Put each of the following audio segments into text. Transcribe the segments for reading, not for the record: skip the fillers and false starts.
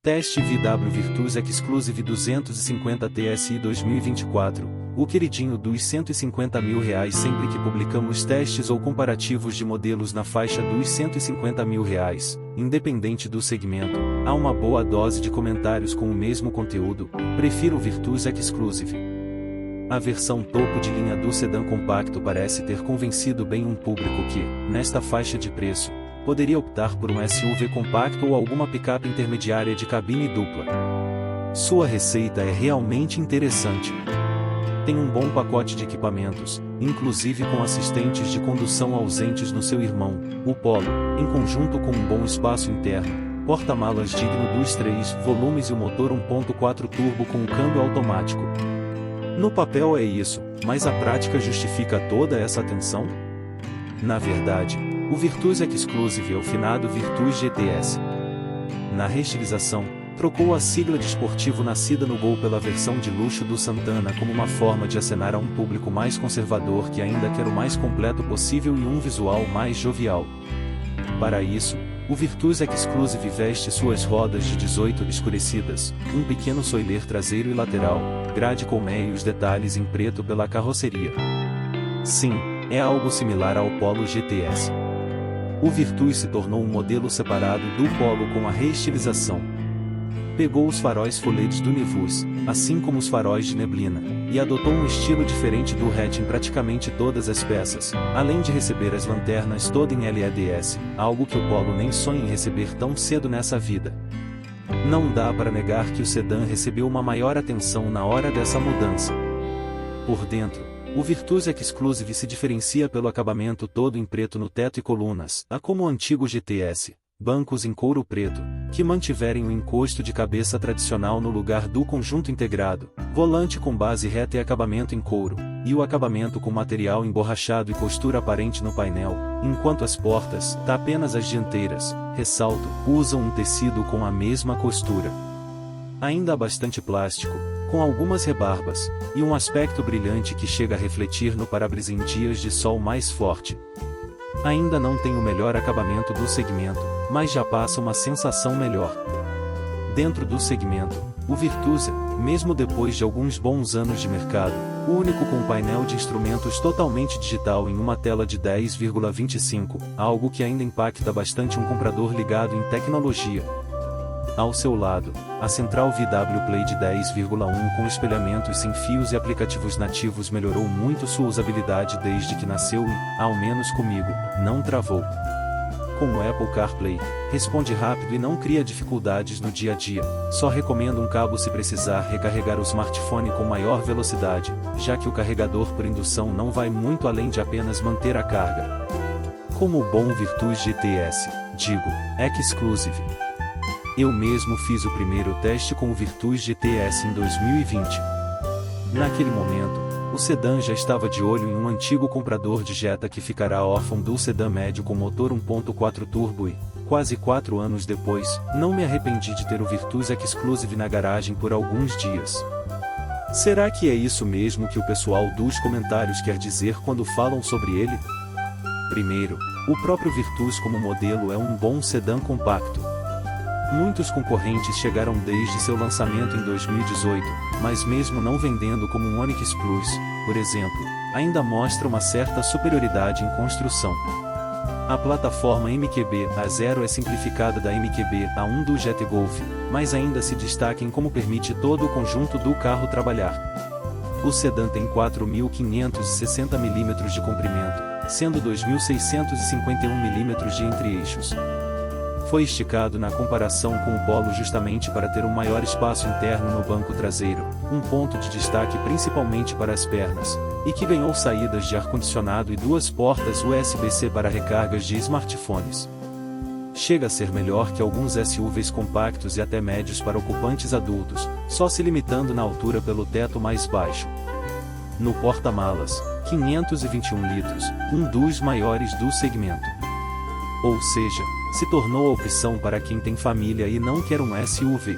Teste VW Virtus Exclusive 250 TSI 2024, o queridinho dos R$150 mil sempre que publicamos testes ou comparativos de modelos na faixa dos R$150 mil, independente do segmento, há uma boa dose de comentários com o mesmo conteúdo. Prefiro o Virtus Exclusive. A versão topo de linha do sedã compacto parece ter convencido bem um público que, nesta faixa de preço, poderia optar por um SUV compacto ou alguma picape intermediária de cabine dupla. Sua receita é realmente interessante. Tem um bom pacote de equipamentos, inclusive com assistentes de condução ausentes no seu irmão, o Polo, em conjunto com um bom espaço interno, porta-malas digno dos 3 volumes e o motor 1.4 turbo com o câmbio automático. No papel é isso, mas a prática justifica toda essa atenção? Na verdade, o Virtus Exclusive é o finado Virtus GTS. Na restilização, trocou a sigla de esportivo nascida no Gol pela versão de luxo do Santana como uma forma de acenar a um público mais conservador que ainda quer o mais completo possível e um visual mais jovial. Para isso, o Virtus Exclusive veste suas rodas de 18 escurecidas, um pequeno spoiler traseiro e lateral, grade colmeia e os detalhes em preto pela carroceria. Sim, é algo similar ao Polo GTS. O Virtus se tornou um modelo separado do Polo com a reestilização. Pegou os faróis full LED do Nivus, assim como os faróis de neblina, e adotou um estilo diferente do hatch em praticamente todas as peças, além de receber as lanternas todas em LEDs, algo que o Polo nem sonha em receber tão cedo nessa vida. Não dá para negar que o sedã recebeu uma maior atenção na hora dessa mudança. Por dentro, o Virtus Exclusive se diferencia pelo acabamento todo em preto no teto e colunas, como o antigo GTS, bancos em couro preto, que mantiverem o encosto de cabeça tradicional no lugar do conjunto integrado, volante com base reta e acabamento em couro, e o acabamento com material emborrachado e costura aparente no painel, enquanto as portas, apenas as dianteiras, ressalto, usam um tecido com a mesma costura. Ainda há bastante plástico, com algumas rebarbas, e um aspecto brilhante que chega a refletir no para-brisa em dias de sol mais forte. Ainda não tem o melhor acabamento do segmento, mas já passa uma sensação melhor. Dentro do segmento, o Virtus é, mesmo depois de alguns bons anos de mercado, o único com um painel de instrumentos totalmente digital em uma tela de 10,25, algo que ainda impacta bastante um comprador ligado em tecnologia. Ao seu lado, a central VW Play de 10,1 com espelhamentos sem fios e aplicativos nativos melhorou muito sua usabilidade desde que nasceu e, ao menos comigo, não travou. Com o Apple CarPlay, responde rápido e não cria dificuldades no dia a dia, só recomendo um cabo se precisar recarregar o smartphone com maior velocidade, já que o carregador por indução não vai muito além de apenas manter a carga. Como o bom Virtus GTS, digo, Exclusive. Eu mesmo fiz o primeiro teste com o Virtus GTS em 2020. Naquele momento, o sedã já estava de olho em um antigo comprador de Jetta que ficará órfão do sedã médio com motor 1.4 turbo e, quase 4 anos depois, não me arrependi de ter o Virtus Exclusive na garagem por alguns dias. Será que é isso mesmo que o pessoal dos comentários quer dizer quando falam sobre ele? Primeiro, o próprio Virtus como modelo é um bom sedã compacto. Muitos concorrentes chegaram desde seu lançamento em 2018, mas mesmo não vendendo como um Onix Plus, por exemplo, ainda mostra uma certa superioridade em construção. A plataforma MQB A0 é simplificada da MQB A1 do Jetta Golf, mas ainda se destaca em como permite todo o conjunto do carro trabalhar. O sedã tem 4.560 mm de comprimento, sendo 2.651 mm de entre-eixos. Foi esticado na comparação com o Polo justamente para ter um maior espaço interno no banco traseiro, um ponto de destaque principalmente para as pernas, e que ganhou saídas de ar-condicionado e 2 portas USB-C para recargas de smartphones. Chega a ser melhor que alguns SUVs compactos e até médios para ocupantes adultos, só se limitando na altura pelo teto mais baixo. No porta-malas, 521 litros, um dos maiores do segmento. Ou seja, se tornou a opção para quem tem família e não quer um SUV.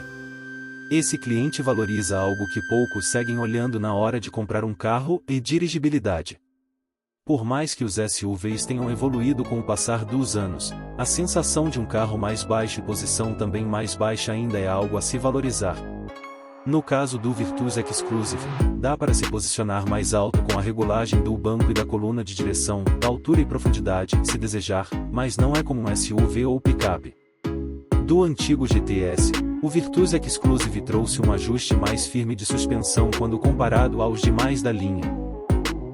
Esse cliente valoriza algo que poucos seguem olhando na hora de comprar um carro e dirigibilidade. Por mais que os SUVs tenham evoluído com o passar dos anos, a sensação de um carro mais baixo e posição também mais baixa ainda é algo a se valorizar. No caso do Virtus Exclusive, dá para se posicionar mais alto com a regulagem do banco e da coluna de direção, da altura e profundidade, se desejar, mas não é como um SUV ou picape. Do antigo GTS, o Virtus Exclusive trouxe um ajuste mais firme de suspensão quando comparado aos demais da linha.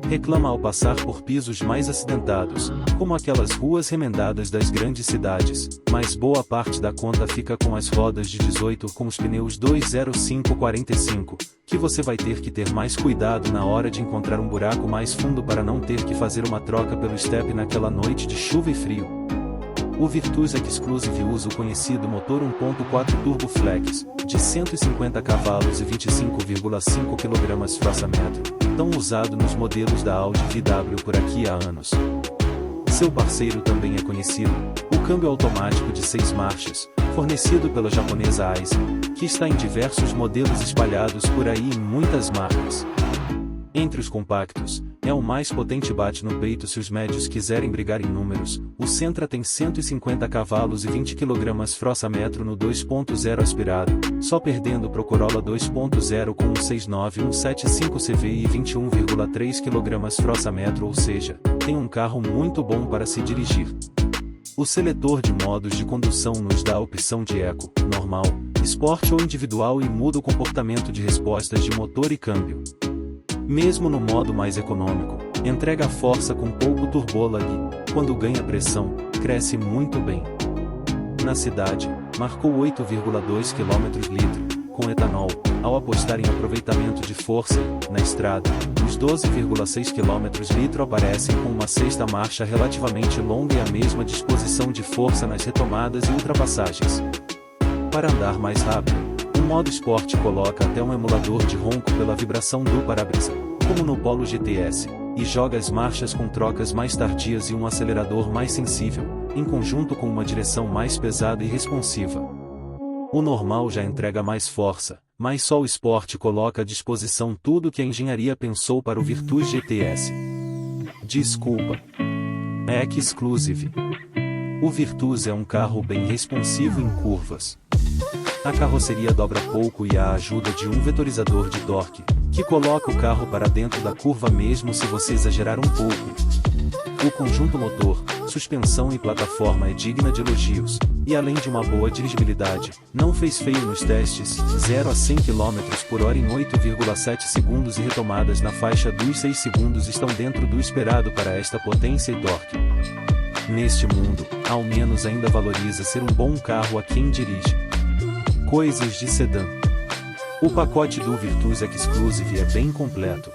Reclama ao passar por pisos mais acidentados, como aquelas ruas remendadas das grandes cidades, mas boa parte da conta fica com as rodas de 18 com os pneus 205/45, que você vai ter que ter mais cuidado na hora de encontrar um buraco mais fundo para não ter que fazer uma troca pelo step naquela noite de chuva e frio. O Virtus Exclusive usa o conhecido motor 1.4 Turbo Flex, de 150 cavalos e 25,5 kgfm, tão usado nos modelos da Audi VW por aqui há anos. Seu parceiro também é conhecido, o câmbio automático de 6 marchas, fornecido pela japonesa Aisin, que está em diversos modelos espalhados por aí em muitas marcas. Entre os compactos, é o mais potente, bate no peito se os médios quiserem brigar em números. O Sentra tem 150 cavalos e 20 kgfm no 2.0 aspirado, só perdendo pro Corolla 2.0 com um 69175 CVI e 21,3 kgfm, ou seja, tem um carro muito bom para se dirigir. O seletor de modos de condução nos dá a opção de Eco, Normal, Sport ou Individual e muda o comportamento de respostas de motor e câmbio. Mesmo no modo mais econômico, entrega força com pouco turbolag e, quando ganha pressão, cresce muito bem. Na cidade, marcou 8,2 km/litro, com etanol, ao apostar em aproveitamento de força e, na estrada, os 12,6 km/litro aparecem com uma sexta marcha relativamente longa e a mesma disposição de força nas retomadas e ultrapassagens. Para andar mais rápido, o modo Sport coloca até um emulador de ronco pela vibração do para-brisa, como no Polo GTS, e joga as marchas com trocas mais tardias e um acelerador mais sensível, em conjunto com uma direção mais pesada e responsiva. O normal já entrega mais força, mas só o Sport coloca à disposição tudo que a engenharia pensou para o Virtus GTS. Desculpa. É Exclusive. O Virtus é um carro bem responsivo em curvas. A carroceria dobra pouco e há a ajuda de um vetorizador de torque, que coloca o carro para dentro da curva mesmo se você exagerar um pouco. O conjunto motor, suspensão e plataforma é digna de elogios, e além de uma boa dirigibilidade, não fez feio nos testes, 0 a 100 km/h em 8,7 segundos e retomadas na faixa dos 6 segundos estão dentro do esperado para esta potência e torque. Neste mundo, ao menos ainda valoriza ser um bom carro a quem dirige. Coisas de sedã. O pacote do Virtus Exclusive é bem completo.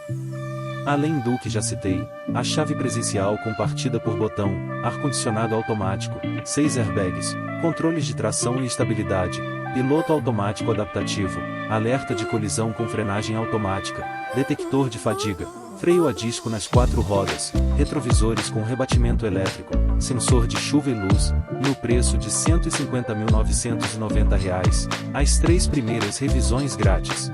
Além do que já citei, a chave presencial com partida por botão, ar-condicionado automático, 6 airbags, controles de tração e estabilidade, piloto automático adaptativo, alerta de colisão com frenagem automática, detector de fadiga, freio a disco nas 4 rodas, retrovisores com rebatimento elétrico, sensor de chuva e luz, no preço de R$ 150.990, as 3 primeiras revisões grátis.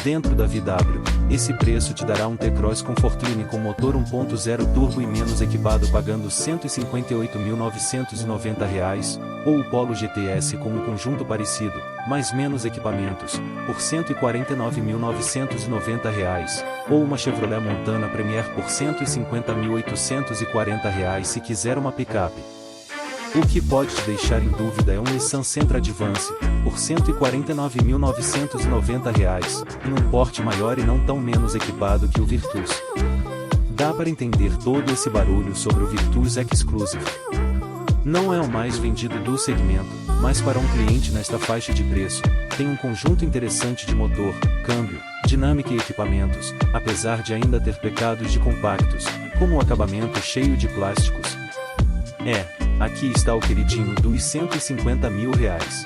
Dentro da VW, esse preço te dará um T-Cross Comfortline com motor 1.0 turbo e menos equipado pagando R$ 158.990, ou o Polo GTS com um conjunto parecido, mas menos equipamentos, por R$ 149.990, ou uma Chevrolet Montana Premier por R$ 150.840 se quiser uma picape. O que pode te deixar em dúvida é um Nissan Sentra Advance, por R$ 149.990, em um porte maior e não tão menos equipado que o Virtus. Dá para entender todo esse barulho sobre o Virtus Exclusive. Não é o mais vendido do segmento, mas para um cliente nesta faixa de preço, tem um conjunto interessante de motor, câmbio, dinâmica e equipamentos, apesar de ainda ter pecados de compactos, como o acabamento cheio de plásticos. Aqui está o queridinho dos R$ 150.000.